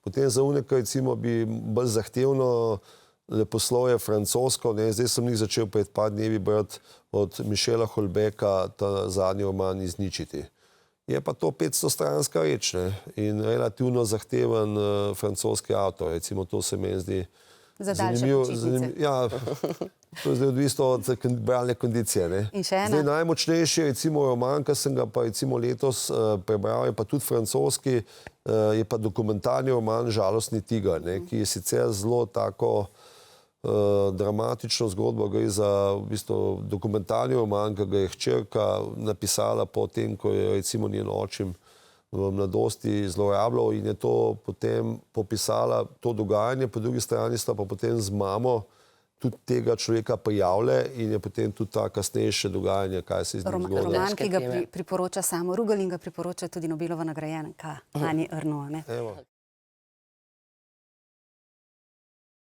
Potem za uneka, recimo, bi bolj zahtevno leposlovje francosko, ne, zdaj sem jih začel pred par dnevi brati od Michela Houellebecqa, ta zadnji roman Izničiti. Je pa to 500-stranska reč, ne, in relativno zahteven francoski avtor, recimo to se meni zdi zanimivo. Ja, to je zdaj odvisno od bralne kondicije, ne. In še ena? Zdaj najmočnejši, recimo roman, ki sem ga pa recimo letos prebral, je pa tudi francoski, je pa dokumentarni roman Žalostni tiger, ne, ki je sicer zelo tako dramatično zgodbo, gre za v bistvu dokumentarni roman, ki ga je hčerka napisala po tem, ko je recimo njen očim v mladosti zlorabljal in je to potem popisala to dogajanje, po drugi strani sta pa potem z mamo tudi tega človeka prijavile in je potem tudi ta kasnejše dogajanje, kaj se je z njim zgodilo. Roman, ki ga priporoča Samo Rugel in ga priporoča tudi Nobelova nagrajenka Ani Ernaux, ne?